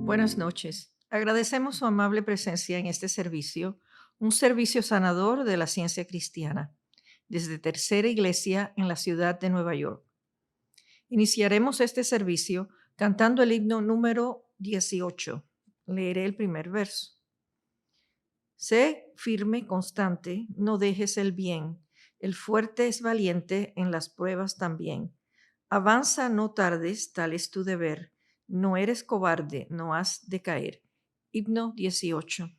Buenas noches. Agradecemos su amable presencia en este servicio, un servicio sanador de la ciencia cristiana, desde Tercera Iglesia en la ciudad de Nueva York. Iniciaremos este servicio cantando el himno número 18. Leeré el primer verso. Sé firme, constante, no dejes el bien. El fuerte es valiente en las pruebas también. Avanza, no tardes, tal es tu deber. No eres cobarde, no has de caer. Himno 18.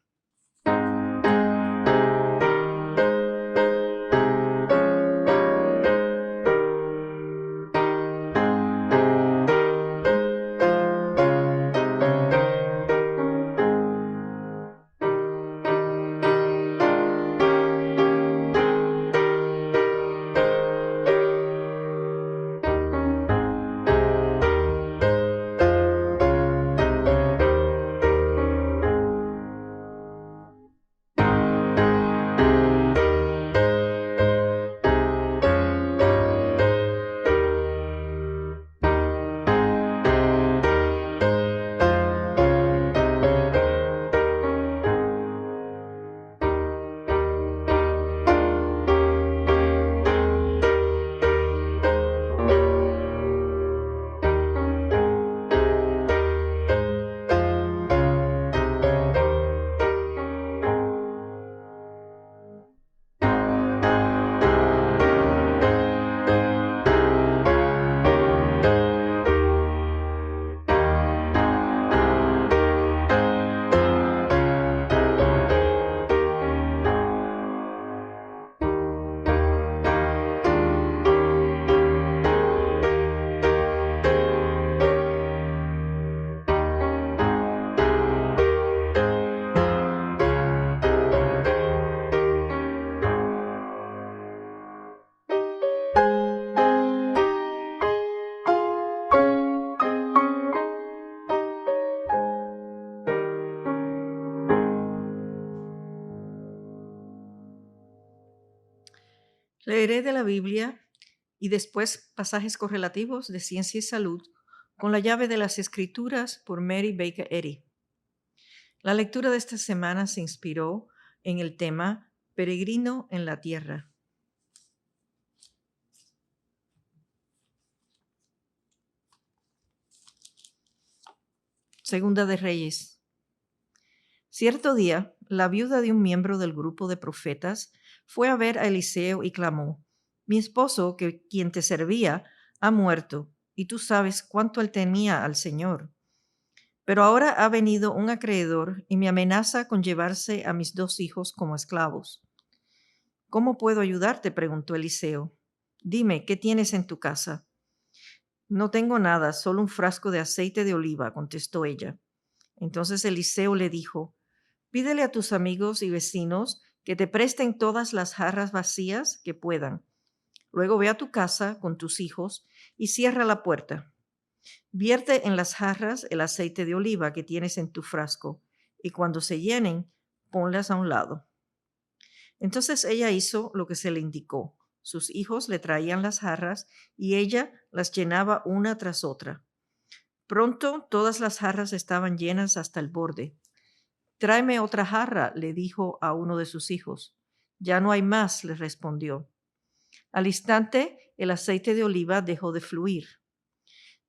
Leeré de la Biblia y después pasajes correlativos de ciencia y salud con la llave de las Escrituras por Mary Baker Eddy. La lectura de esta semana se inspiró en el tema Peregrino en la Tierra. Segunda de Reyes. Cierto día, la viuda de un miembro del grupo de profetas fue a ver a Eliseo y clamó: Mi esposo, quien te servía, ha muerto, y tú sabes cuánto él temía al Señor. Pero ahora ha venido un acreedor y me amenaza con llevarse a mis 2 hijos como esclavos. ¿Cómo puedo ayudarte?, preguntó Eliseo. Dime, ¿qué tienes en tu casa? No tengo nada, solo un frasco de aceite de oliva, contestó ella. Entonces Eliseo le dijo: Pídele a tus amigos y vecinos que te presten todas las jarras vacías que puedan. Luego ve a tu casa con tus hijos y cierra la puerta. Vierte en las jarras el aceite de oliva que tienes en tu frasco y cuando se llenen, ponlas a un lado. Entonces ella hizo lo que se le indicó. Sus hijos le traían las jarras y ella las llenaba una tras otra. Pronto todas las jarras estaban llenas hasta el borde. Tráeme otra jarra, le dijo a uno de sus hijos. Ya no hay más, le respondió. Al instante, el aceite de oliva dejó de fluir.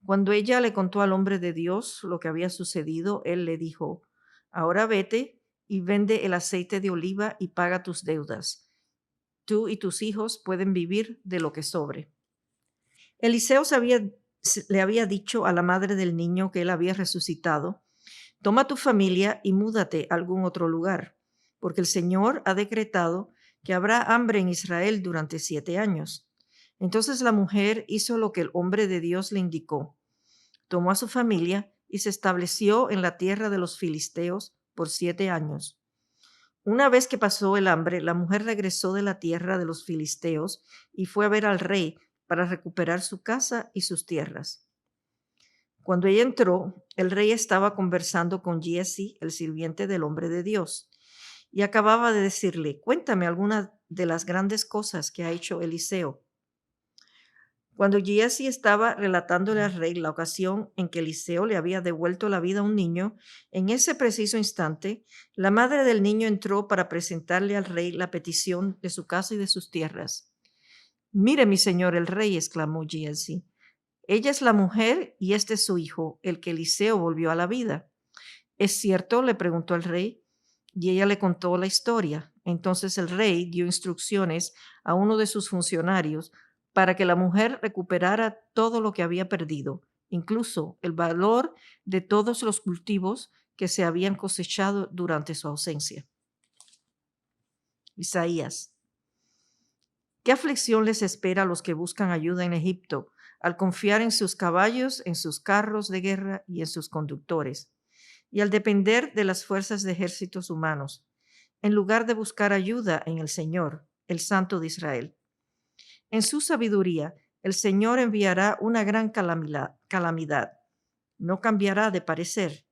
Cuando ella le contó al hombre de Dios lo que había sucedido, él le dijo: Ahora vete y vende el aceite de oliva y paga tus deudas. Tú y tus hijos pueden vivir de lo que sobre. Eliseo le había dicho a la madre del niño que él había resucitado: Toma tu familia y múdate a algún otro lugar, porque el Señor ha decretado que habrá hambre en Israel durante 7 años. Entonces la mujer hizo lo que el hombre de Dios le indicó. Tomó a su familia y se estableció en la tierra de los filisteos por 7 años. Una vez que pasó el hambre, la mujer regresó de la tierra de los filisteos y fue a ver al rey para recuperar su casa y sus tierras. Cuando ella entró, el rey estaba conversando con Giezi, el sirviente del hombre de Dios, y acababa de decirle: Cuéntame alguna de las grandes cosas que ha hecho Eliseo. Cuando Giezi estaba relatándole al rey la ocasión en que Eliseo le había devuelto la vida a un niño, en ese preciso instante, la madre del niño entró para presentarle al rey la petición de su casa y de sus tierras. Mire, mi señor el rey, exclamó Giezi. Ella es la mujer y este es su hijo, el que Eliseo volvió a la vida. ¿Es cierto?, le preguntó el rey, y ella le contó la historia. Entonces el rey dio instrucciones a uno de sus funcionarios para que la mujer recuperara todo lo que había perdido, incluso el valor de todos los cultivos que se habían cosechado durante su ausencia. Isaías. ¿Qué aflicción les espera a los que buscan ayuda en Egipto al confiar en sus caballos, en sus carros de guerra y en sus conductores, y al depender de las fuerzas de ejércitos humanos, en lugar de buscar ayuda en el Señor, el Santo de Israel? En su sabiduría, el Señor enviará una gran calamidad. No cambiará de parecer.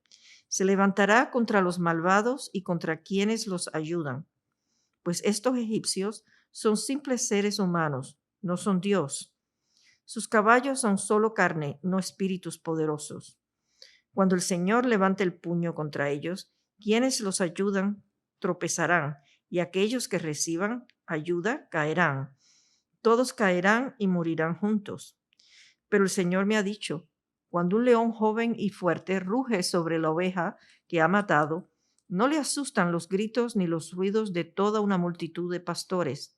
Se levantará contra los malvados y contra quienes los ayudan, pues estos egipcios son simples seres humanos, no son Dios. Sus caballos son solo carne, no espíritus poderosos. Cuando el Señor levante el puño contra ellos, quienes los ayudan tropezarán, y aquellos que reciban ayuda caerán. Todos caerán y morirán juntos. Pero el Señor me ha dicho, cuando un león joven y fuerte ruge sobre la oveja que ha matado, no le asustan los gritos ni los ruidos de toda una multitud de pastores.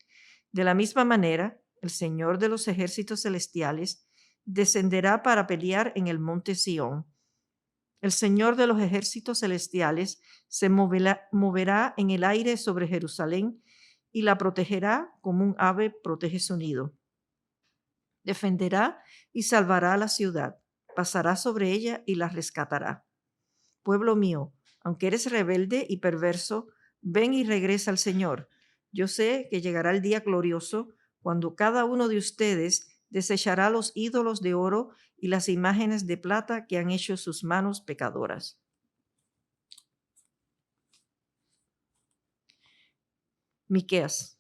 De la misma manera, el Señor de los ejércitos celestiales descenderá para pelear en el monte Sión. El Señor de los ejércitos celestiales se moverá en el aire sobre Jerusalén y la protegerá como un ave protege su nido. Defenderá y salvará a la ciudad, pasará sobre ella y la rescatará. Pueblo mío, aunque eres rebelde y perverso, ven y regresa al Señor. Yo sé que llegará el día glorioso cuando cada uno de ustedes desechará los ídolos de oro y las imágenes de plata que han hecho sus manos pecadoras. Miqueas.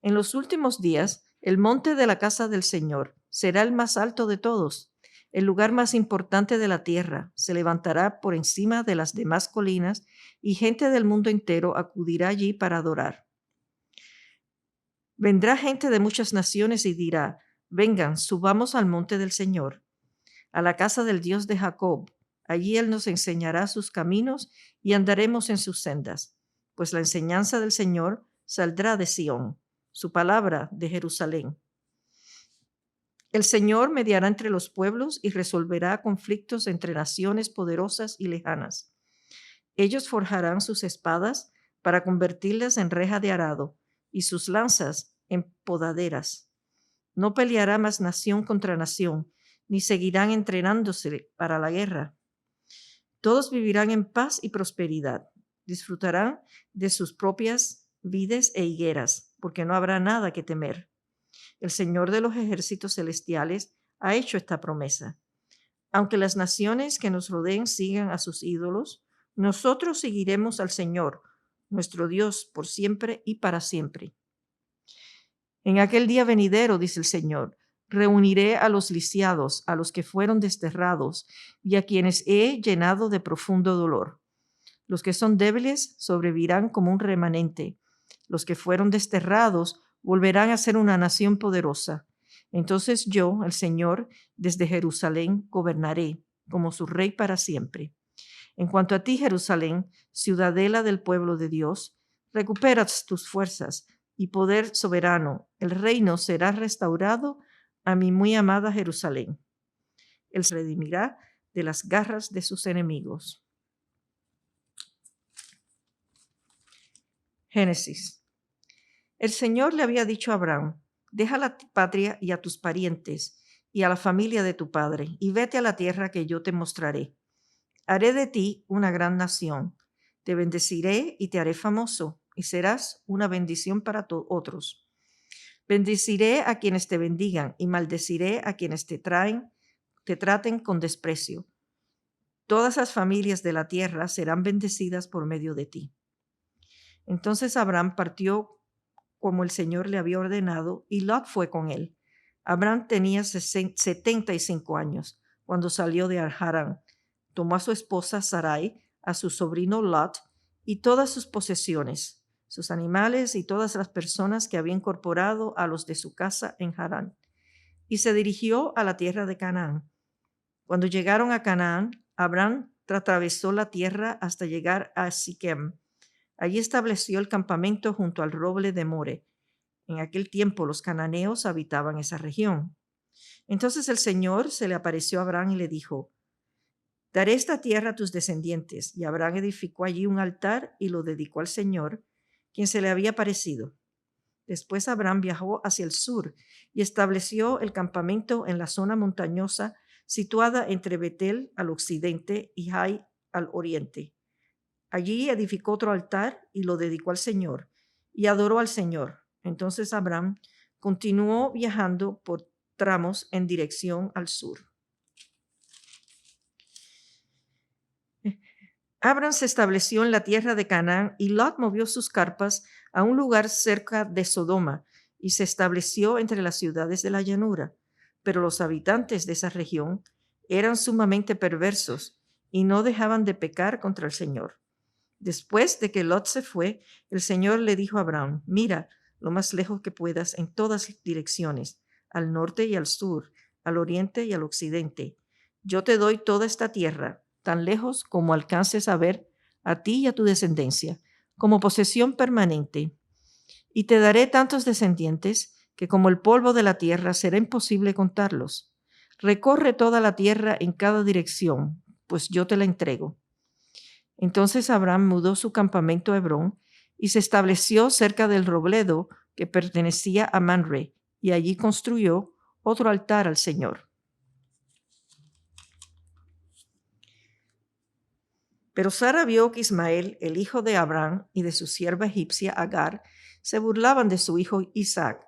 En los últimos días, el monte de la casa del Señor será el más alto de todos, el lugar más importante de la tierra. Se levantará por encima de las demás colinas y gente del mundo entero acudirá allí para adorar. Vendrá gente de muchas naciones y dirá, vengan, subamos al monte del Señor, a la casa del Dios de Jacob. Allí Él nos enseñará sus caminos y andaremos en sus sendas, pues la enseñanza del Señor saldrá de Sión, su palabra de Jerusalén. El Señor mediará entre los pueblos y resolverá conflictos entre naciones poderosas y lejanas. Ellos forjarán sus espadas para convertirlas en reja de arado y sus lanzas en podaderas. No peleará más nación contra nación, ni seguirán entrenándose para la guerra. Todos vivirán en paz y prosperidad. Disfrutarán de sus propias vides e higueras, porque no habrá nada que temer. El Señor de los ejércitos celestiales ha hecho esta promesa. Aunque las naciones que nos rodeen sigan a sus ídolos, nosotros seguiremos al Señor, nuestro Dios, por siempre y para siempre. En aquel día venidero, dice el Señor, reuniré a los lisiados, a los que fueron desterrados, y a quienes he llenado de profundo dolor. Los que son débiles sobrevivirán como un remanente. Los que fueron desterrados volverán a ser una nación poderosa. Entonces yo, el Señor, desde Jerusalén gobernaré como su rey para siempre. En cuanto a ti, Jerusalén, ciudadela del pueblo de Dios, recuperas tus fuerzas y poder soberano. El reino será restaurado a mi muy amada Jerusalén. Él se redimirá de las garras de sus enemigos. Génesis. El Señor le había dicho a Abraham, deja la patria y a tus parientes y a la familia de tu padre, y vete a la tierra que yo te mostraré. Haré de ti una gran nación, te bendeciré y te haré famoso, y serás una bendición para otros. Bendeciré a quienes te bendigan y maldeciré a quienes te traten con desprecio. Todas las familias de la tierra serán bendecidas por medio de ti. Entonces Abraham partió como el Señor le había ordenado, y Lot fue con él. Abraham tenía 75 años cuando salió de Harán. Tomó a su esposa Sarai, a su sobrino Lot y todas sus posesiones, sus animales y todas las personas que había incorporado a los de su casa en Harán, y se dirigió a la tierra de Canaán. Cuando llegaron a Canaán, Abraham atravesó la tierra hasta llegar a Siquem. Allí estableció el campamento junto al roble de More. En aquel tiempo los cananeos habitaban esa región. Entonces el Señor se le apareció a Abraham y le dijo: daré esta tierra a tus descendientes. Y Abraham edificó allí un altar y lo dedicó al Señor, quien se le había aparecido. Después Abraham viajó hacia el sur y estableció el campamento en la zona montañosa situada entre Betel al occidente y Hai al oriente. Allí edificó otro altar y lo dedicó al Señor y adoró al Señor. Entonces Abraham continuó viajando por tramos en dirección al sur. Abraham se estableció en la tierra de Canaán y Lot movió sus carpas a un lugar cerca de Sodoma y se estableció entre las ciudades de la llanura. Pero los habitantes de esa región eran sumamente perversos y no dejaban de pecar contra el Señor. Después de que Lot se fue, el Señor le dijo a Abraham: mira lo más lejos que puedas en todas direcciones, al norte y al sur, al oriente y al occidente. Yo te doy toda esta tierra, tan lejos como alcances a ver, a ti y a tu descendencia, como posesión permanente. Y te daré tantos descendientes que como el polvo de la tierra será imposible contarlos. Recorre toda la tierra en cada dirección, pues yo te la entrego. Entonces Abraham mudó su campamento a Hebrón y se estableció cerca del robledo que pertenecía a Manre, y allí construyó otro altar al Señor. Pero Sara vio que Ismael, el hijo de Abraham, y de su sierva egipcia Agar, se burlaban de su hijo Isaac.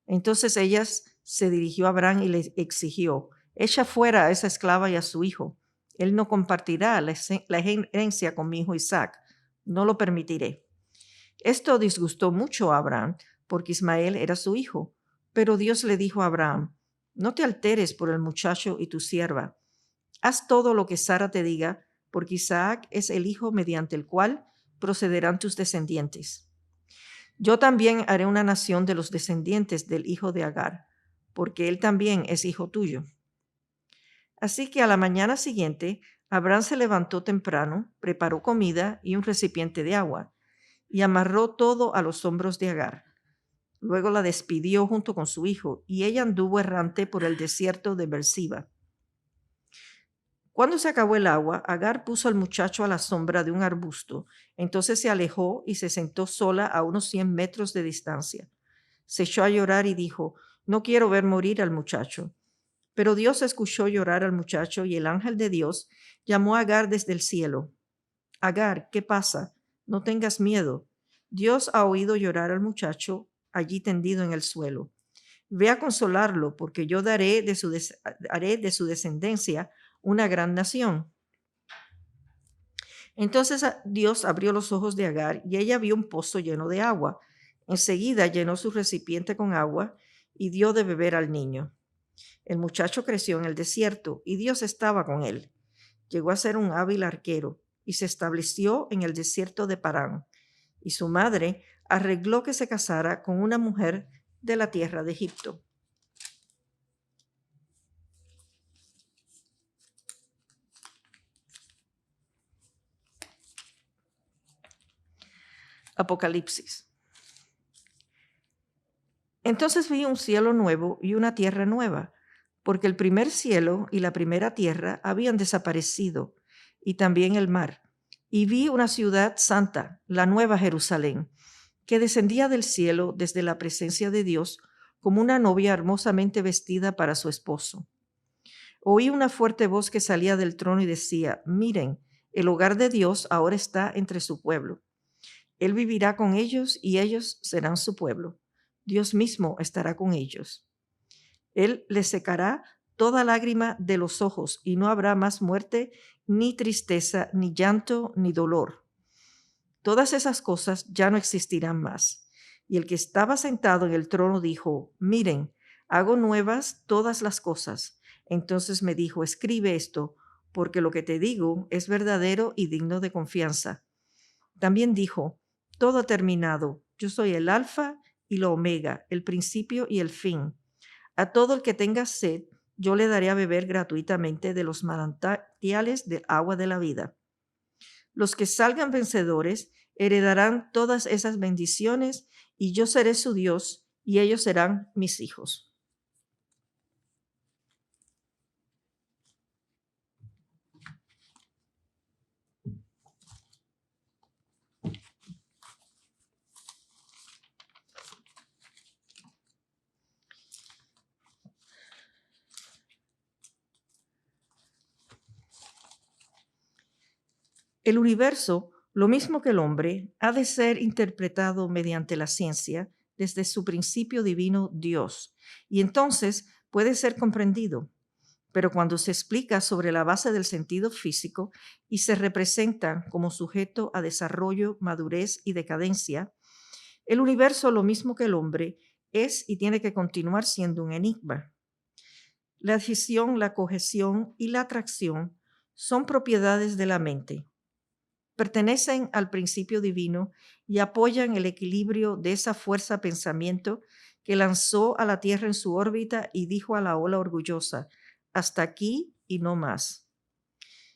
Entonces ella se dirigió a Abraham y le exigió: echa fuera a esa esclava y a su hijo. Él no compartirá la herencia con mi hijo Isaac. No lo permitiré. Esto disgustó mucho a Abraham, porque Ismael era su hijo. Pero Dios le dijo a Abraham: no te alteres por el muchacho y tu sierva. Haz todo lo que Sara te diga, porque Isaac es el hijo mediante el cual procederán tus descendientes. Yo también haré una nación de los descendientes del hijo de Agar, porque él también es hijo tuyo. Así que a la mañana siguiente, Abraham se levantó temprano, preparó comida y un recipiente de agua, y amarró todo a los hombros de Agar. Luego la despidió junto con su hijo, y ella anduvo errante por el desierto de Beersheba. Cuando se acabó el agua, Agar puso al muchacho a la sombra de un arbusto. Entonces se alejó y se sentó sola a unos 100 metros de distancia. Se echó a llorar y dijo: no quiero ver morir al muchacho. Pero Dios escuchó llorar al muchacho y el ángel de Dios llamó a Agar desde el cielo: Agar, ¿qué pasa? No tengas miedo. Dios ha oído llorar al muchacho allí tendido en el suelo. Ve a consolarlo, porque yo haré de su descendencia una gran nación. Entonces Dios abrió los ojos de Agar y ella vio un pozo lleno de agua. Enseguida llenó su recipiente con agua y dio de beber al niño. El muchacho creció en el desierto y Dios estaba con él. Llegó a ser un hábil arquero y se estableció en el desierto de Parán. Y su madre arregló que se casara con una mujer de la tierra de Egipto. Apocalipsis. Entonces vi un cielo nuevo y una tierra nueva, porque el primer cielo y la primera tierra habían desaparecido, y también el mar. Y vi una ciudad santa, la nueva Jerusalén, que descendía del cielo desde la presencia de Dios como una novia hermosamente vestida para su esposo. Oí una fuerte voz que salía del trono y decía: miren, el hogar de Dios ahora está entre su pueblo. Él vivirá con ellos y ellos serán su pueblo. Dios mismo estará con ellos. Él les secará toda lágrima de los ojos y no habrá más muerte, ni tristeza, ni llanto, ni dolor. Todas esas cosas ya no existirán más. Y el que estaba sentado en el trono dijo: miren, Hago nuevas todas las cosas. Entonces me dijo, escribe esto, porque lo que te digo es verdadero y digno de confianza. También dijo, todo ha terminado. Yo soy el alfa y la omega, el principio y el fin. A todo el que tenga sed, yo le daré a beber gratuitamente de los manantiales del agua de la vida. Los que salgan vencedores heredarán todas esas bendiciones y yo seré su Dios y ellos serán mis hijos. El universo, lo mismo que el hombre, ha de ser interpretado mediante la ciencia desde su principio divino Dios, y entonces puede ser comprendido. Pero cuando se explica sobre la base del sentido físico y se representa como sujeto a desarrollo, madurez y decadencia, el universo, lo mismo que el hombre, es y tiene que continuar siendo un enigma. La adhesión, la cohesión y la atracción son propiedades de la mente. Pertenecen al principio divino y apoyan el equilibrio de esa fuerza pensamiento que lanzó a la Tierra en su órbita y dijo a la ola orgullosa, hasta aquí y no más.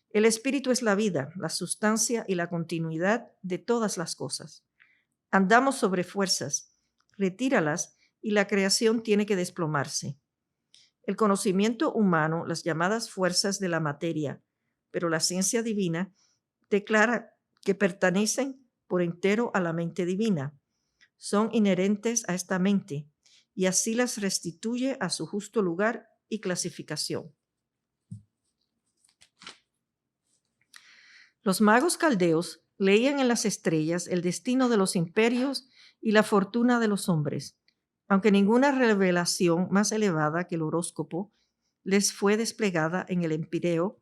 El espíritu es la vida, la sustancia y la continuidad de todas las cosas. Andamos sobre fuerzas, retíralas y la creación tiene que desplomarse. El conocimiento humano, las llamadas fuerzas de la materia, pero la ciencia divina declara que pertenecen por entero a la mente divina. Son inherentes a esta mente y así las restituye a su justo lugar y clasificación. Los magos caldeos leían en las estrellas el destino de los imperios y la fortuna de los hombres, aunque ninguna revelación más elevada que el horóscopo les fue desplegada en el empíreo.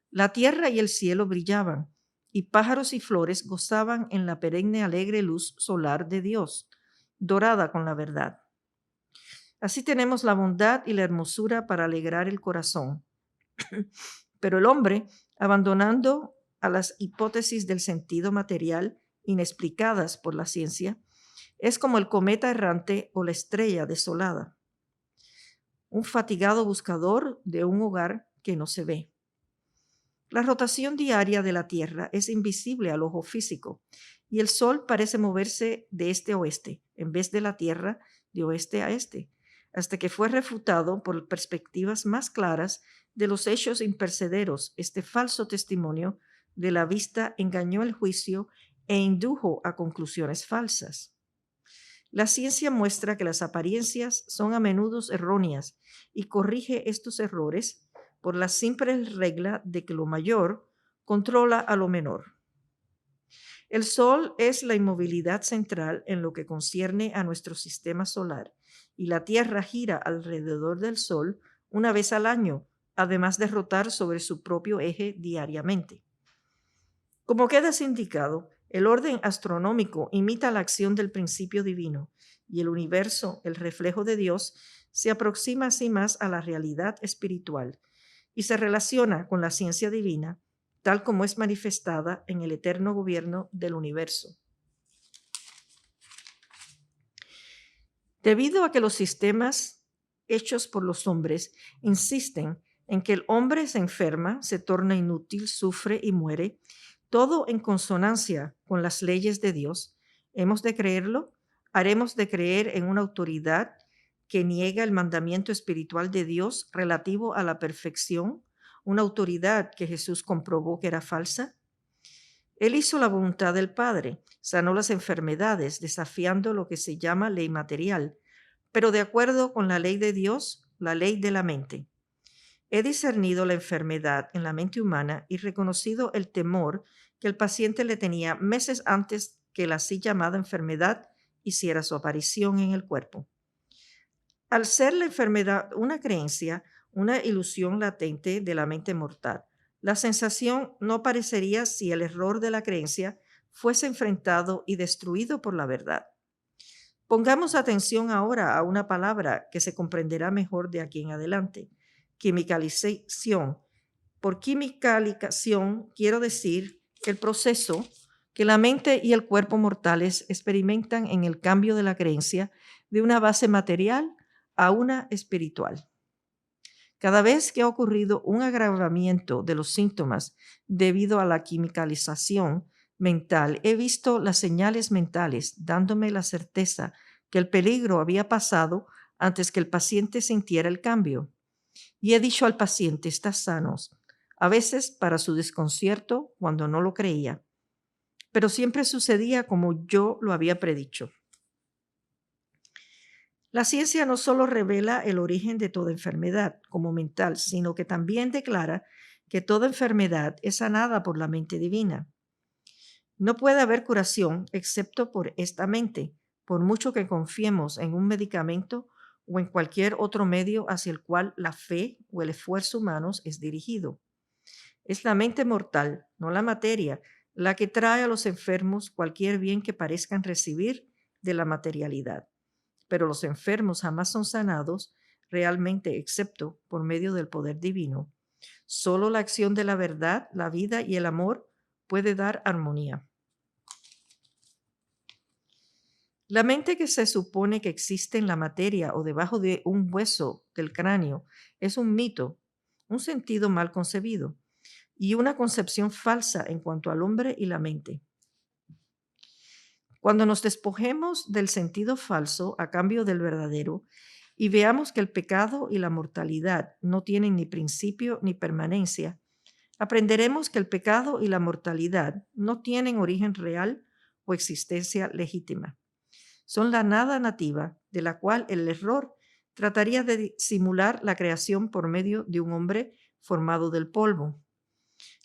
La tierra y el cielo brillaban, y pájaros y flores gozaban en la perenne alegre luz solar de Dios, dorada con la verdad. Así tenemos la bondad y la hermosura para alegrar el corazón. Pero el hombre, abandonando a las hipótesis del sentido material inexplicadas por la ciencia, es como el cometa errante o la estrella desolada, un fatigado buscador de un hogar que no se ve. La rotación diaria de la Tierra es invisible al ojo físico y el Sol parece moverse de este a oeste, en vez de la Tierra de oeste a este, hasta que fue refutado por perspectivas más claras de los hechos impercederos. Este falso testimonio de la vista engañó el juicio e indujo a conclusiones falsas. La ciencia muestra que las apariencias son a menudo erróneas y corrige estos errores por la simple regla de que lo mayor controla a lo menor. El Sol es la inmovilidad central en lo que concierne a nuestro sistema solar y la Tierra gira alrededor del Sol una vez al año, además de rotar sobre su propio eje diariamente. Como queda indicado, el orden astronómico imita la acción del principio divino y el universo, el reflejo de Dios, se aproxima así más a la realidad espiritual y se relaciona con la ciencia divina, tal como es manifestada en el eterno gobierno del universo. Debido a que los sistemas hechos por los hombres insisten en que el hombre se enferma, se torna inútil, sufre y muere, todo en consonancia con las leyes de Dios, ¿hemos de creerlo? ¿Haremos de creer en una autoridad que niega el mandamiento espiritual de Dios relativo a la perfección, una autoridad que Jesús comprobó que era falsa? Él hizo la voluntad del Padre, sanó las enfermedades, desafiando lo que se llama ley material, pero de acuerdo con la ley de Dios, la ley de la mente. He discernido la enfermedad en la mente humana y reconocido el temor que el paciente le tenía meses antes que la así llamada enfermedad hiciera su aparición en el cuerpo. Al ser la enfermedad una creencia, una ilusión latente de la mente mortal, la sensación no parecería si el error de la creencia fuese enfrentado y destruido por la verdad. Pongamos atención ahora a una palabra que se comprenderá mejor de aquí en adelante: quimicalización. Por quimicalización quiero decir el proceso que la mente y el cuerpo mortales experimentan en el cambio de la creencia de una base material a una espiritual. Cada vez que ha ocurrido un agravamiento de los síntomas debido a la quimicalización mental, he visto las señales mentales dándome la certeza que el peligro había pasado antes que el paciente sintiera el cambio. Y he dicho al paciente: estás sano, a veces para su desconcierto cuando no lo creía, pero siempre sucedía como yo lo había predicho. La ciencia no solo revela el origen de toda enfermedad como mental, sino que también declara que toda enfermedad es sanada por la mente divina. No puede haber curación excepto por esta mente, por mucho que confiemos en un medicamento o en cualquier otro medio hacia el cual la fe o el esfuerzo humanos es dirigido. Es la mente mortal, no la materia, la que trae a los enfermos cualquier bien que parezcan recibir de la materialidad. Pero los enfermos jamás son sanados realmente excepto por medio del poder divino. Solo la acción de la verdad, la vida y el amor puede dar armonía. La mente que se supone que existe en la materia o debajo de un hueso del cráneo es un mito, un sentido mal concebido y una concepción falsa en cuanto al hombre y la mente. Cuando nos despojemos del sentido falso a cambio del verdadero y veamos que el pecado y la mortalidad no tienen ni principio ni permanencia, aprenderemos que el pecado y la mortalidad no tienen origen real o existencia legítima. Son la nada nativa de la cual el error trataría de simular la creación por medio de un hombre formado del polvo.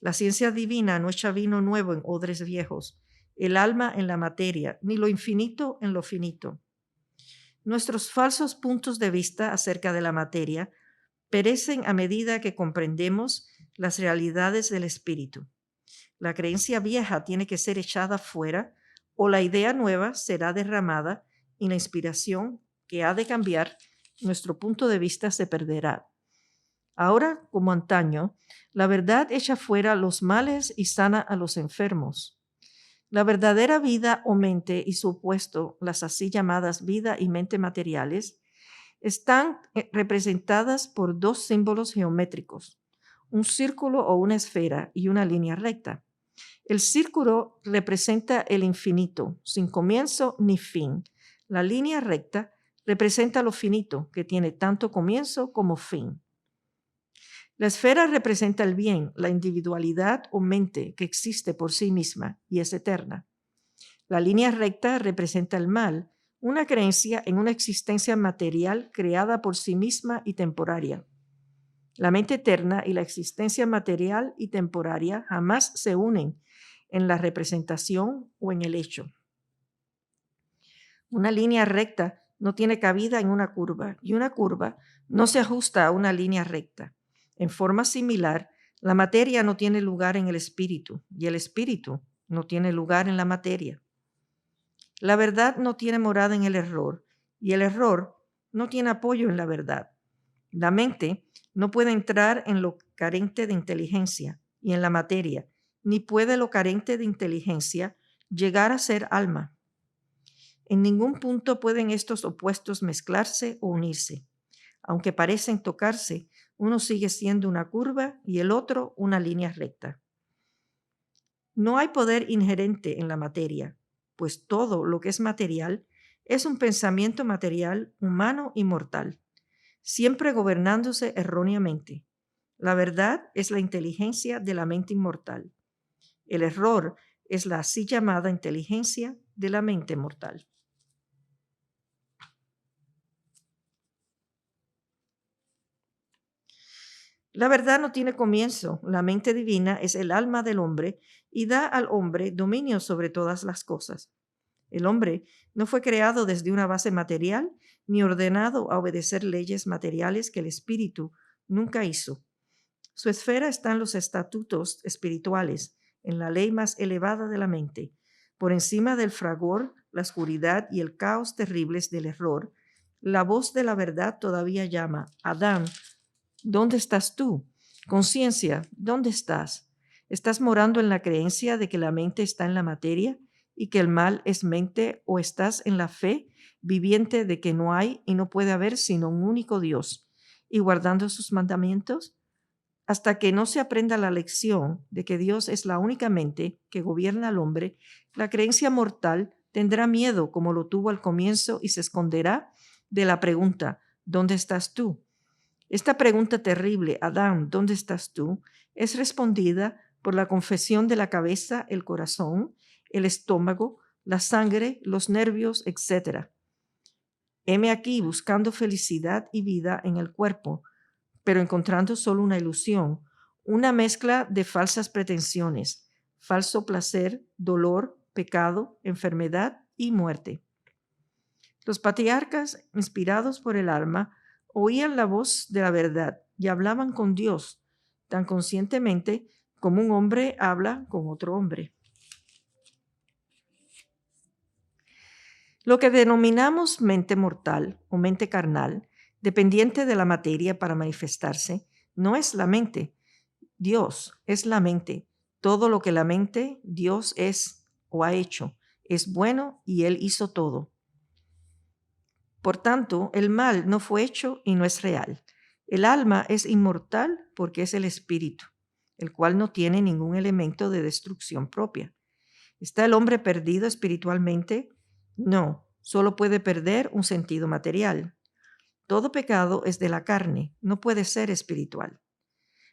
La ciencia divina no echa vino nuevo en odres viejos, el alma en la materia, ni lo infinito en lo finito. Nuestros falsos puntos de vista acerca de la materia perecen a medida que comprendemos las realidades del espíritu. La creencia vieja tiene que ser echada fuera o la idea nueva será derramada y la inspiración que ha de cambiar nuestro punto de vista se perderá. Ahora, como antaño, la verdad echa fuera los males y sana a los enfermos. La verdadera vida o mente y su opuesto, las así llamadas vida y mente materiales, están representadas por dos símbolos geométricos, un círculo o una esfera y una línea recta. El círculo representa el infinito, sin comienzo ni fin. La línea recta representa lo finito, que tiene tanto comienzo como fin. La esfera representa el bien, la individualidad o mente que existe por sí misma y es eterna. La línea recta representa el mal, una creencia en una existencia material creada por sí misma y temporaria. La mente eterna y la existencia material y temporaria jamás se unen en la representación o en el hecho. Una línea recta no tiene cabida en una curva y una curva no se ajusta a una línea recta. En forma similar, la materia no tiene lugar en el espíritu y el espíritu no tiene lugar en la materia. La verdad no tiene morada en el error y el error no tiene apoyo en la verdad. La mente no puede entrar en lo carente de inteligencia y en la materia, ni puede lo carente de inteligencia llegar a ser alma. En ningún punto pueden estos opuestos mezclarse o unirse. Aunque parecen tocarse, uno sigue siendo una curva y el otro una línea recta. No hay poder inherente en la materia, pues todo lo que es material es un pensamiento material, humano y mortal, siempre gobernándose erróneamente. La verdad es la inteligencia de la mente inmortal. El error es la así llamada inteligencia de la mente mortal. La verdad no tiene comienzo. La mente divina es el alma del hombre y da al hombre dominio sobre todas las cosas. El hombre no fue creado desde una base material ni ordenado a obedecer leyes materiales que el espíritu nunca hizo. Su esfera está en los estatutos espirituales, en la ley más elevada de la mente, por encima del fragor la oscuridad y el caos terribles del error, la voz de la verdad todavía llama: Adán, ¿dónde estás tú? Conciencia, ¿dónde estás? ¿Estás morando en la creencia de que la mente está en la materia y que el mal es mente, o estás en la fe viviente de que no hay y no puede haber sino un único Dios y guardando sus mandamientos? Hasta que no se aprenda la lección de que Dios es la única mente que gobierna al hombre, la creencia mortal tendrá miedo como lo tuvo al comienzo y se esconderá de la pregunta: ¿dónde estás tú? Esta pregunta terrible, Adán, ¿dónde estás tú?, es respondida por la confesión de la cabeza, el corazón, el estómago, la sangre, los nervios, etc. Heme aquí buscando felicidad y vida en el cuerpo, pero encontrando solo una ilusión, una mezcla de falsas pretensiones, falso placer, dolor, pecado, enfermedad y muerte. Los patriarcas, inspirados por el alma, oían la voz de la verdad y hablaban con Dios tan conscientemente como un hombre habla con otro hombre. Lo que denominamos mente mortal o mente carnal, dependiente de la materia para manifestarse, no es la mente. Dios es la mente. Todo lo que la mente, Dios es o ha hecho, es bueno y Él hizo todo. Por tanto, el mal no fue hecho y no es real. El alma es inmortal porque es el espíritu, el cual no tiene ningún elemento de destrucción propia. ¿Está el hombre perdido espiritualmente? No, solo puede perder un sentido material. Todo pecado es de la carne, no puede ser espiritual.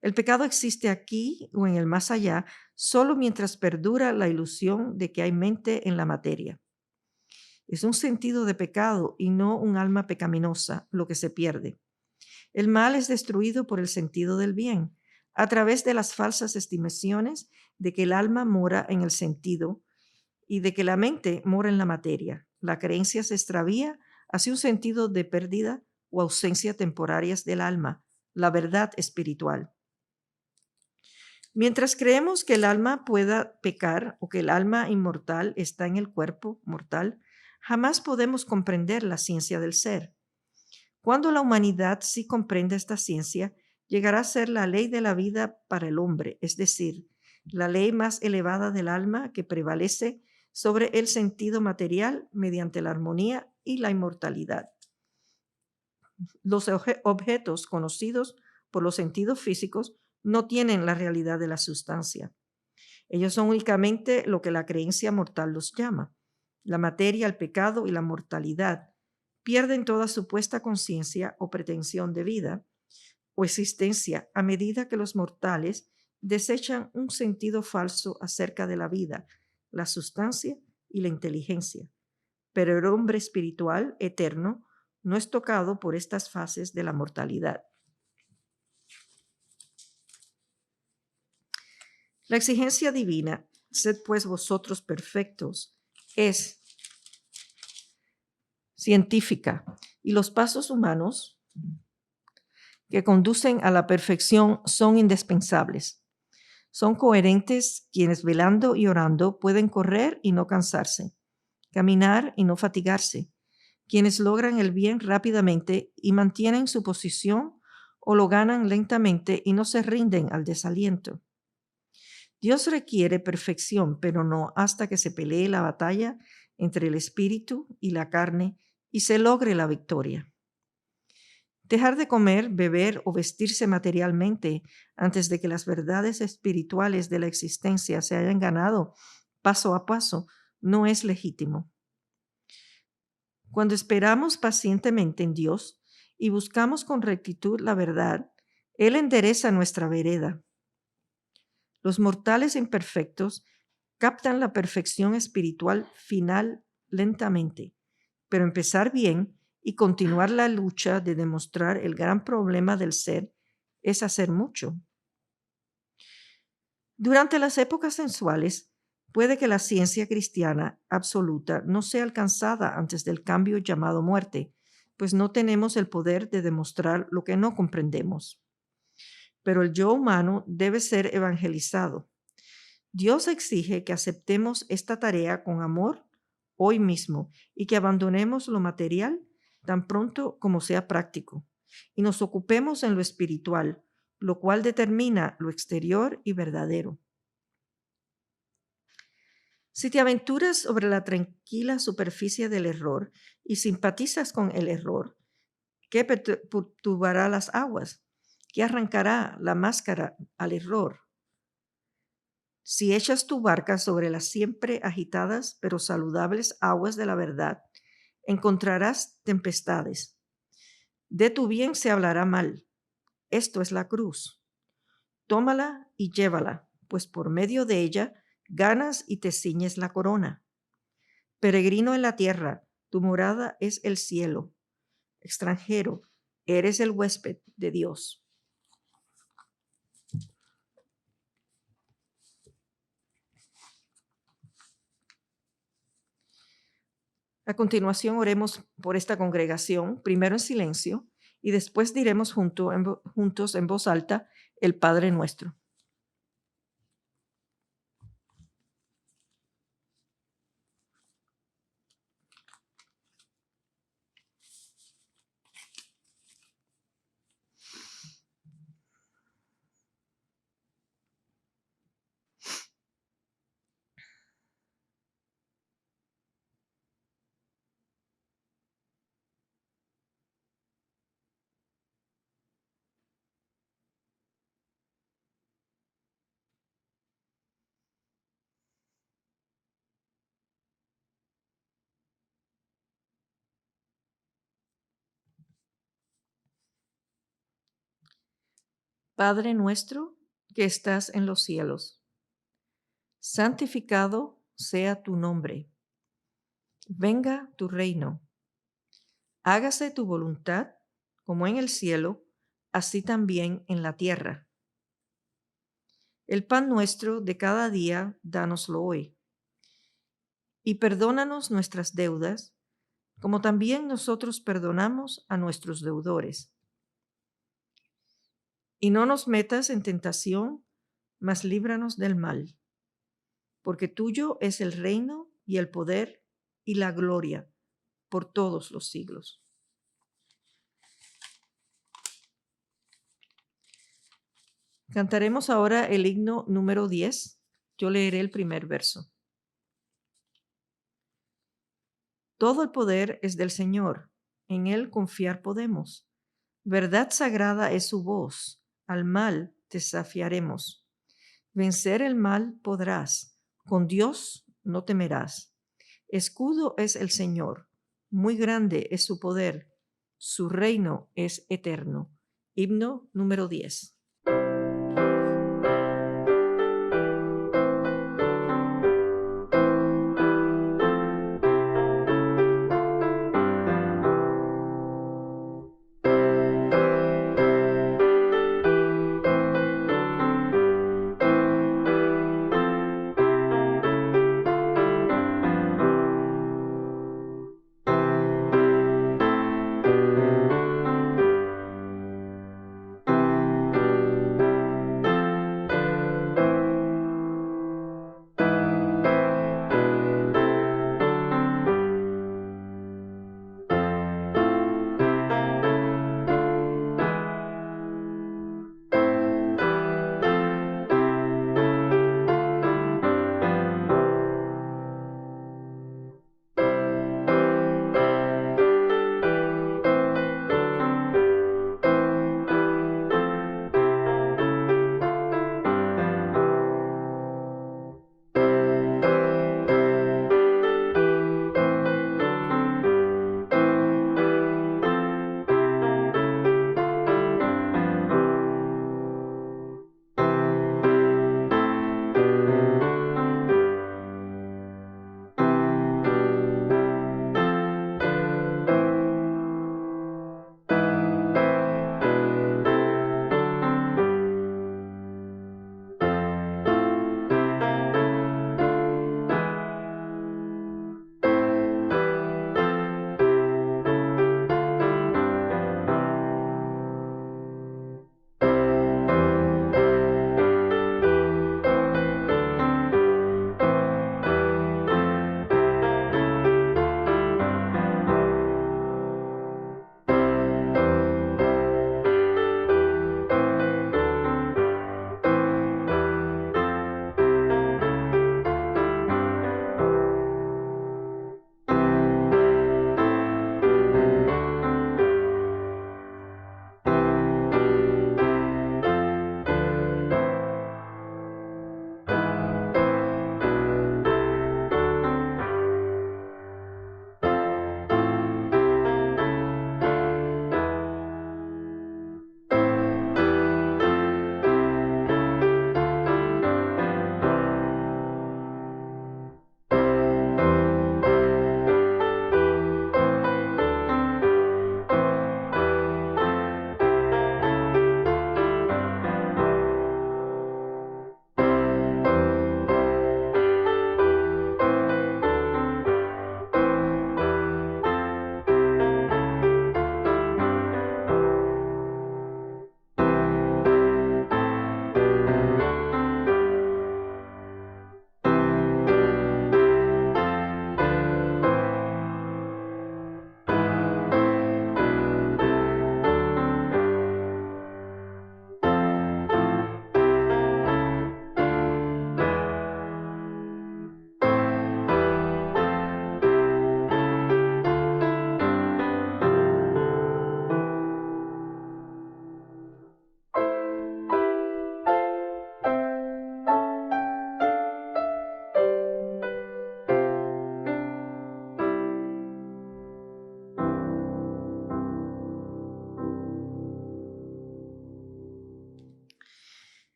El pecado existe aquí o en el más allá solo mientras perdura la ilusión de que hay mente en la materia. Es un sentido de pecado y no un alma pecaminosa lo que se pierde. El mal es destruido por el sentido del bien, a través de las falsas estimaciones de que el alma mora en el sentido y de que la mente mora en la materia. La creencia se extravía hacia un sentido de pérdida o ausencia temporarias del alma, la verdad espiritual. Mientras creemos que el alma pueda pecar o que el alma inmortal está en el cuerpo mortal, jamás podemos comprender la ciencia del ser. Cuando la humanidad sí comprende esta ciencia, llegará a ser la ley de la vida para el hombre, es decir, la ley más elevada del alma que prevalece sobre el sentido material mediante la armonía y la inmortalidad. Los objetos conocidos por los sentidos físicos no tienen la realidad de la sustancia. Ellos son únicamente lo que la creencia mortal los llama. La materia, el pecado y la mortalidad pierden toda supuesta conciencia o pretensión de vida o existencia a medida que los mortales desechan un sentido falso acerca de la vida, la sustancia y la inteligencia. Pero el hombre espiritual eterno no es tocado por estas fases de la mortalidad. La exigencia divina, sed pues vosotros perfectos, es científica, y los pasos humanos que conducen a la perfección son indispensables. Son coherentes quienes velando y orando pueden correr y no cansarse, caminar y no fatigarse, quienes logran el bien rápidamente y mantienen su posición o lo ganan lentamente y no se rinden al desaliento. Dios requiere perfección, pero no hasta que se pelee la batalla entre el espíritu y la carne y se logre la victoria. Dejar de comer, beber o vestirse materialmente antes de que las verdades espirituales de la existencia se hayan ganado paso a paso no es legítimo. Cuando esperamos pacientemente en Dios y buscamos con rectitud la verdad, Él endereza nuestra vereda. Los mortales imperfectos captan la perfección espiritual final lentamente, pero empezar bien y continuar la lucha de demostrar el gran problema del ser es hacer mucho. Durante las épocas sensuales, puede que la ciencia cristiana absoluta no sea alcanzada antes del cambio llamado muerte, pues no tenemos el poder de demostrar lo que no comprendemos. Pero el yo humano debe ser evangelizado. Dios exige que aceptemos esta tarea con amor hoy mismo y que abandonemos lo material tan pronto como sea práctico y nos ocupemos en lo espiritual, lo cual determina lo exterior y verdadero. Si te aventuras sobre la tranquila superficie del error y simpatizas con el error, ¿qué perturbará las aguas? ¿Qué arrancará la máscara al error? Si echas tu barca sobre las siempre agitadas pero saludables aguas de la verdad, encontrarás tempestades. De tu bien se hablará mal. Esto es la cruz. Tómala y llévala, pues por medio de ella ganas y te ciñes la corona. Peregrino en la tierra, tu morada es el cielo. Extranjero, eres el huésped de Dios. A continuación, oremos por esta congregación, primero en silencio, y después diremos juntos en voz alta el Padre Nuestro. Padre nuestro que estás en los cielos, santificado sea tu nombre. Venga tu reino. Hágase tu voluntad, como en el cielo, así también en la tierra. El pan nuestro de cada día, dánoslo hoy. Y perdónanos nuestras deudas, como también nosotros perdonamos a nuestros deudores. Y no nos metas en tentación, mas líbranos del mal. Porque tuyo es el reino y el poder y la gloria por todos los siglos. Cantaremos ahora el himno número 10. Yo leeré el primer verso. Todo el poder es del Señor, en Él confiar podemos. Verdad sagrada es su voz, al mal desafiaremos. Vencer el mal podrás, con Dios no temerás. Escudo es el Señor, muy grande es su poder, su reino es eterno. Himno número 10.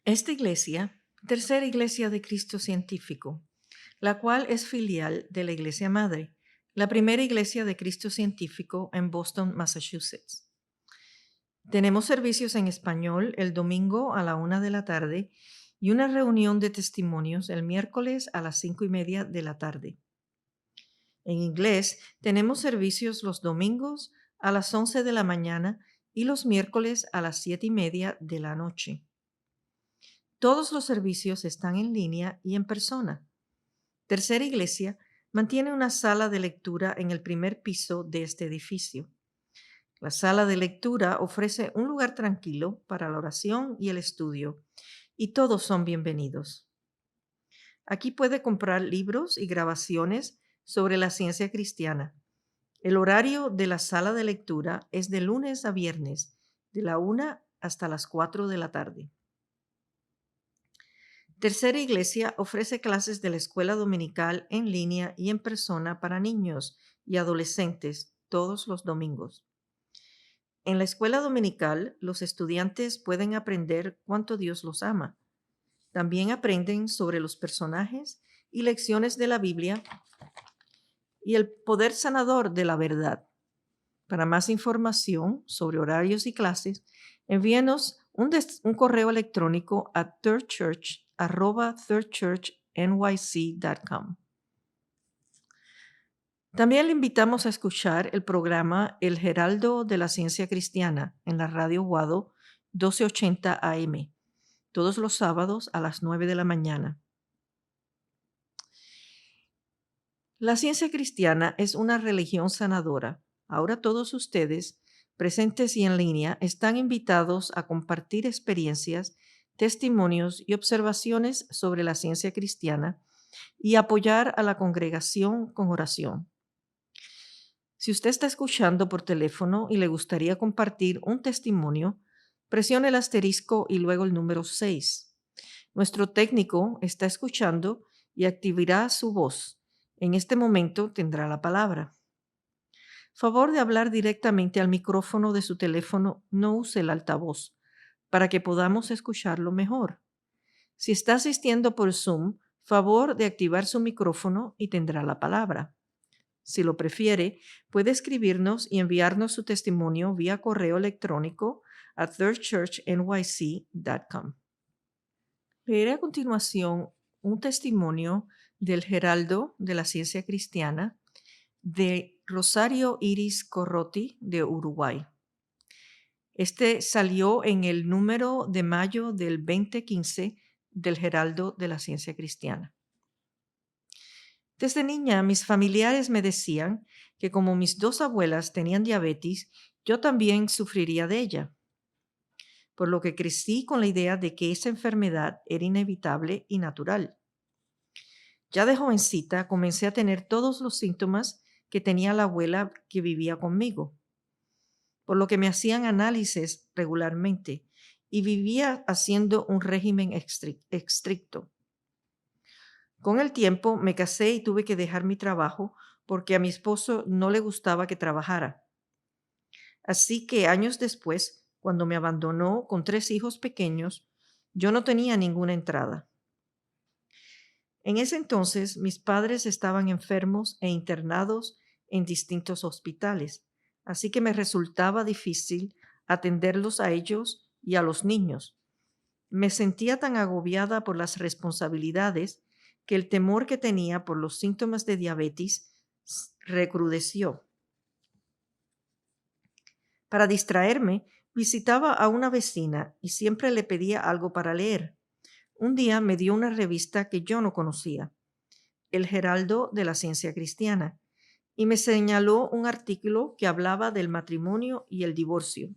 Esta iglesia, tercera iglesia de Cristo científico, la cual es filial de la Iglesia Madre, la primera iglesia de Cristo científico en Boston, Massachusetts. Tenemos servicios en español el domingo a la 1 de la tarde y una reunión de testimonios el miércoles a las 5:30 de la tarde. En inglés tenemos servicios los domingos a las 11 de la mañana y los miércoles a las 7:30 de la noche. Todos los servicios están en línea y en persona. Tercera Iglesia mantiene una sala de lectura en el primer piso de este edificio. La sala de lectura ofrece un lugar tranquilo para la oración y el estudio, y todos son bienvenidos. Aquí puede comprar libros y grabaciones sobre la ciencia cristiana. El horario de la sala de lectura es de lunes a viernes, de la 1 hasta las 4 de la tarde. Tercera Iglesia ofrece clases de la escuela dominical en línea y en persona para niños y adolescentes todos los domingos. En la escuela dominical, los estudiantes pueden aprender cuánto Dios los ama. También aprenden sobre los personajes y lecciones de la Biblia y el poder sanador de la verdad. Para más información sobre horarios y clases, envíenos un correo electrónico a thirdchurch@thirdchurchnyc.com. También le invitamos a escuchar el programa El Heraldo de la Ciencia Cristiana en la radio Guado 1280 AM, todos los sábados a las 9 de la mañana. La ciencia cristiana es una religión sanadora. Ahora todos ustedes, presentes y en línea, están invitados a compartir experiencias, testimonios y observaciones sobre la ciencia cristiana y apoyar a la congregación con oración. Si usted está escuchando por teléfono y le gustaría compartir un testimonio, presione el asterisco y luego el número 6. Nuestro técnico está escuchando y activará su voz. En este momento tendrá la palabra. Favor de hablar directamente al micrófono de su teléfono, no use el altavoz, para que podamos escucharlo mejor. Si está asistiendo por Zoom, favor de activar su micrófono y tendrá la palabra. Si lo prefiere, puede escribirnos y enviarnos su testimonio vía correo electrónico a thirdchurchnyc.com. Leeré a continuación un testimonio del Heraldo de la Ciencia Cristiana de Rosario Iris Corrotti de Uruguay. Este salió en el número de mayo del 2015 del Heraldo de la Ciencia Cristiana. Desde niña, mis familiares me decían que como mis dos abuelas tenían diabetes, yo también sufriría de ella, por lo que crecí con la idea de que esa enfermedad era inevitable y natural. Ya de jovencita comencé a tener todos los síntomas que tenía la abuela que vivía conmigo, por lo que me hacían análisis regularmente y vivía haciendo un régimen estricto. Con el tiempo me casé y tuve que dejar mi trabajo porque a mi esposo no le gustaba que trabajara. Así que años después, cuando me abandonó con 3 hijos pequeños, yo no tenía ninguna entrada. En ese entonces, mis padres estaban enfermos e internados en distintos hospitales, así que me resultaba difícil atenderlos a ellos y a los niños. Me sentía tan agobiada por las responsabilidades que el temor que tenía por los síntomas de diabetes recrudeció. Para distraerme, visitaba a una vecina y siempre le pedía algo para leer. Un día me dio una revista que yo no conocía, El Heraldo de la Ciencia Cristiana, y me señaló un artículo que hablaba del matrimonio y el divorcio.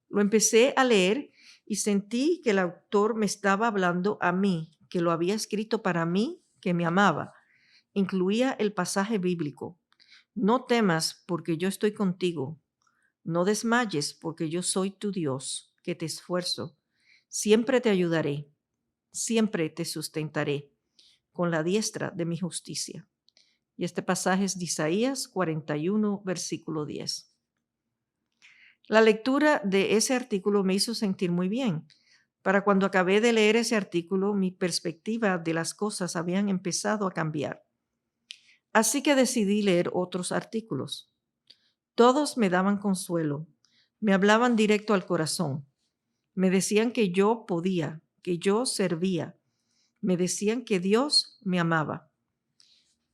Lo empecé a leer y sentí que el autor me estaba hablando a mí, que lo había escrito para mí, que me amaba. Incluía el pasaje bíblico: no temas porque yo estoy contigo. No desmayes porque yo soy tu Dios, que te esfuerzo. Siempre te ayudaré. Siempre te sustentaré con la diestra de mi justicia. Y este pasaje es de Isaías 41, versículo 10. La lectura de ese artículo me hizo sentir muy bien, Para cuando acabé de leer ese artículo, mi perspectiva de las cosas habían empezado a cambiar. Así que decidí leer otros artículos. Todos me daban consuelo, me hablaban directo al corazón, me decían que yo podía, que yo servía, me decían que Dios me amaba.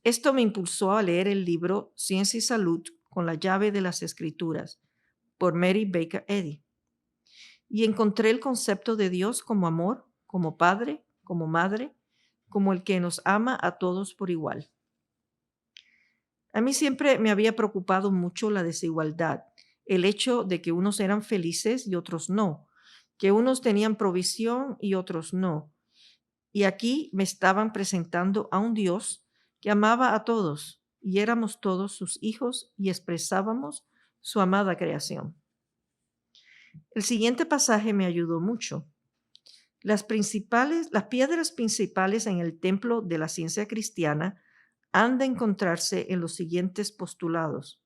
Esto me impulsó a leer el libro Ciencia y Salud con la llave de las Escrituras por Mary Baker Eddy. Y encontré el concepto de Dios como amor, como padre, como madre, como el que nos ama a todos por igual. A mí siempre me había preocupado mucho la desigualdad, el hecho de que unos eran felices y otros no, que unos tenían provisión y otros no. Y aquí me estaban presentando a un Dios que amaba a todos y éramos todos sus hijos y expresábamos su amada creación. El siguiente pasaje me ayudó mucho. Las piedras principales en el templo de la ciencia cristiana han de encontrarse en los siguientes postulados: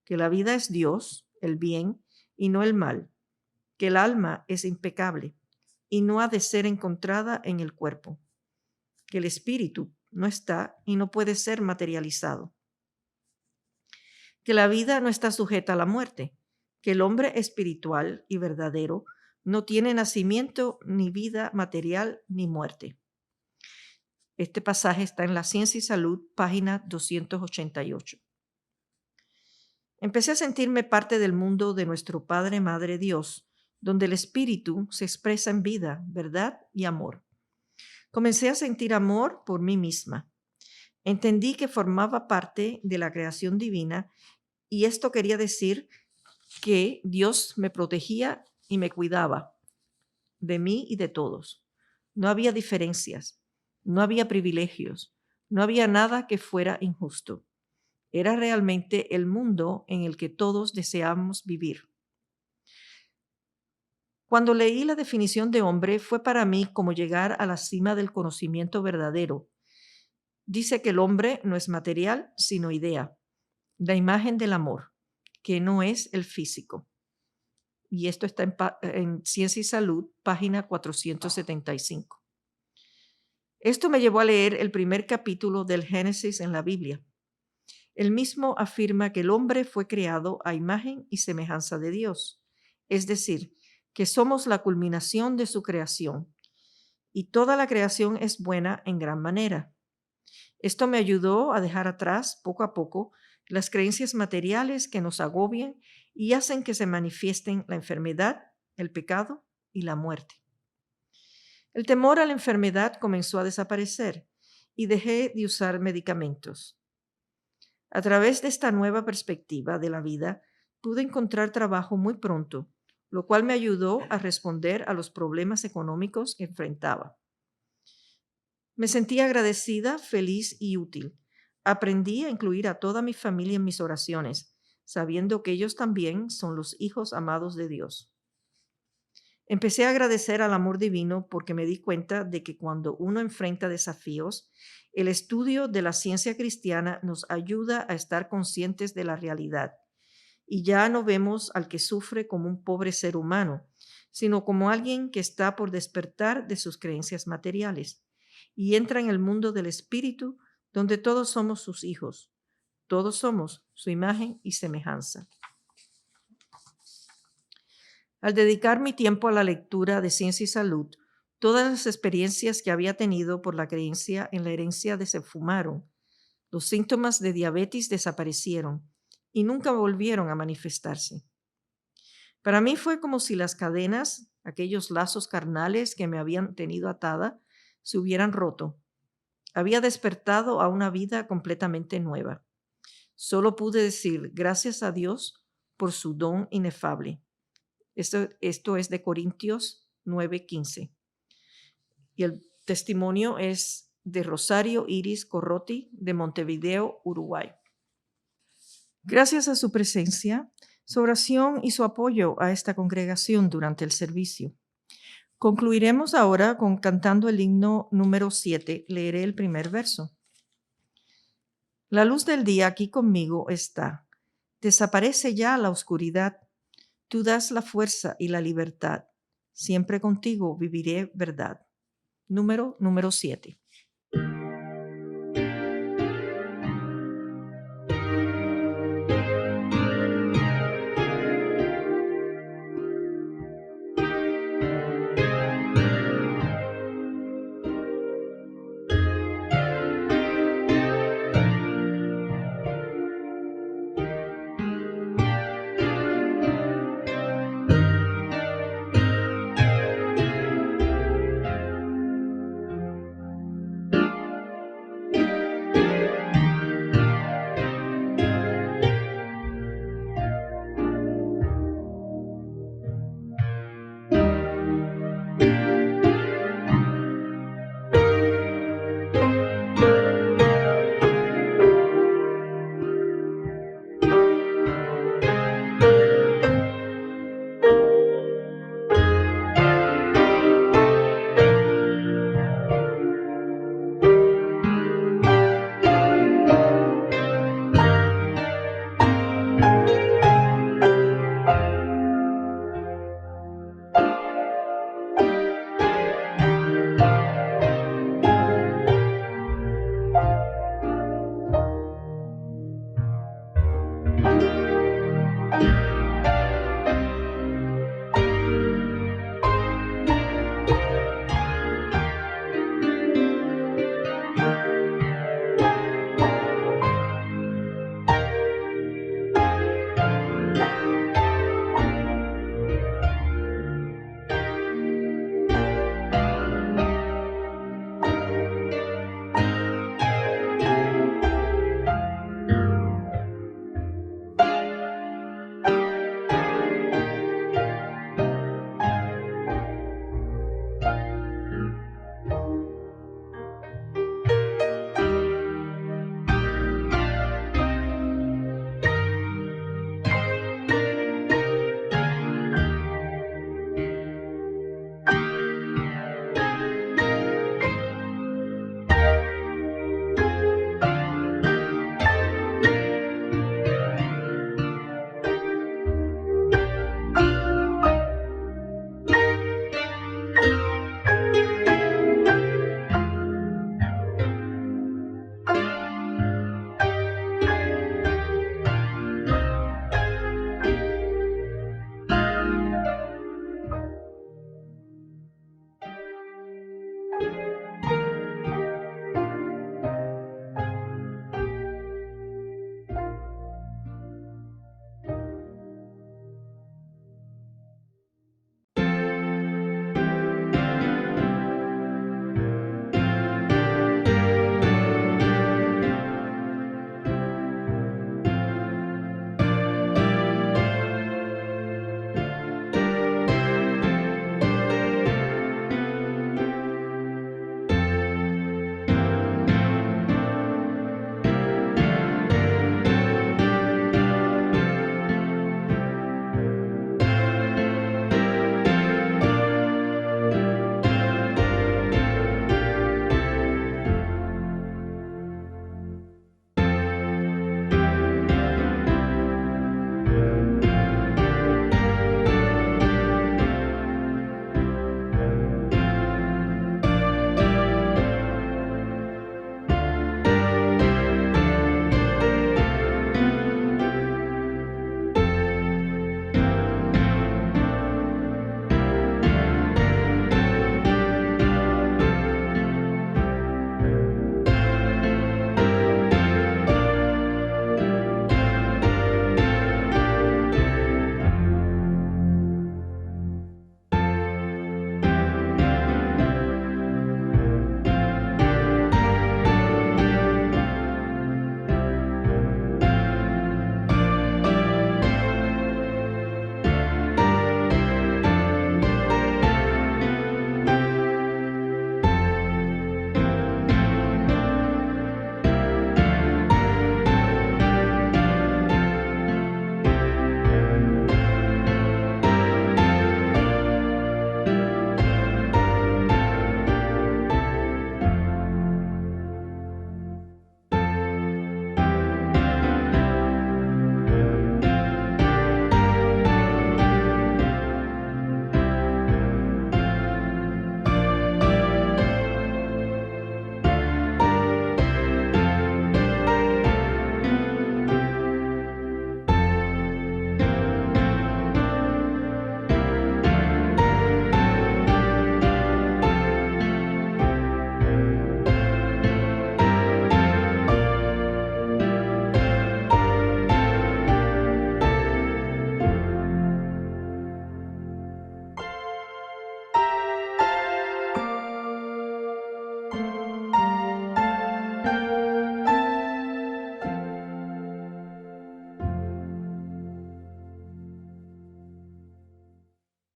que la vida es Dios, el bien, y no el mal, que el alma es impecable y no ha de ser encontrada en el cuerpo, que el espíritu no está y no puede ser materializado, que la vida no está sujeta a la muerte, que el hombre espiritual y verdadero no tiene nacimiento, ni vida material, ni muerte. Este pasaje está en la Ciencia y Salud, página 288. Empecé a sentirme parte del mundo de nuestro Padre, Madre Dios, donde el Espíritu se expresa en vida, verdad y amor. Comencé a sentir amor por mí misma. Entendí que formaba parte de la creación divina y esto quería decir que Dios me protegía y me cuidaba de mí y de todos. No había diferencias, no había privilegios, no había nada que fuera injusto. Era realmente el mundo en el que todos deseamos vivir. Cuando leí la definición de hombre, fue para mí como llegar a la cima del conocimiento verdadero. Dice que el hombre no es material, sino idea, la imagen del amor, que no es el físico. Y esto está en Ciencia y Salud, página 475. Esto me llevó a leer el primer capítulo del Génesis en la Biblia. El mismo afirma que el hombre fue creado a imagen y semejanza de Dios, es decir, que somos la culminación de su creación, y toda la creación es buena en gran manera. Esto me ayudó a dejar atrás, poco a poco, las creencias materiales que nos agobian y hacen que se manifiesten la enfermedad, el pecado y la muerte. El temor a la enfermedad comenzó a desaparecer y dejé de usar medicamentos. A través de esta nueva perspectiva de la vida, pude encontrar trabajo muy pronto, lo cual me ayudó a responder a los problemas económicos que enfrentaba. Me sentí agradecida, feliz y útil. Aprendí a incluir a toda mi familia en mis oraciones, sabiendo que ellos también son los hijos amados de Dios. Empecé a agradecer al amor divino porque me di cuenta de que cuando uno enfrenta desafíos, el estudio de la ciencia cristiana nos ayuda a estar conscientes de la realidad. Y ya no vemos al que sufre como un pobre ser humano, sino como alguien que está por despertar de sus creencias materiales y entra en el mundo del espíritu, donde todos somos sus hijos. Todos somos su imagen y semejanza. Al dedicar mi tiempo a la lectura de Ciencia y Salud, todas las experiencias que había tenido por la creencia en la herencia se esfumaron. Los síntomas de diabetes desaparecieron y nunca volvieron a manifestarse. Para mí fue como si las cadenas, aquellos lazos carnales que me habían tenido atada, se hubieran roto. Había despertado a una vida completamente nueva. Solo pude decir gracias a Dios por su don inefable. Esto es de Corintios 9:15. Y el testimonio es de Rosario Iris Corrotti, de Montevideo, Uruguay. Gracias a su presencia, su oración y su apoyo a esta congregación durante el servicio. Concluiremos ahora cantando el himno número 7. Leeré el primer verso. La luz del día aquí conmigo está. Desaparece ya la oscuridad. Tú das la fuerza y la libertad. Siempre contigo viviré verdad. Número 7.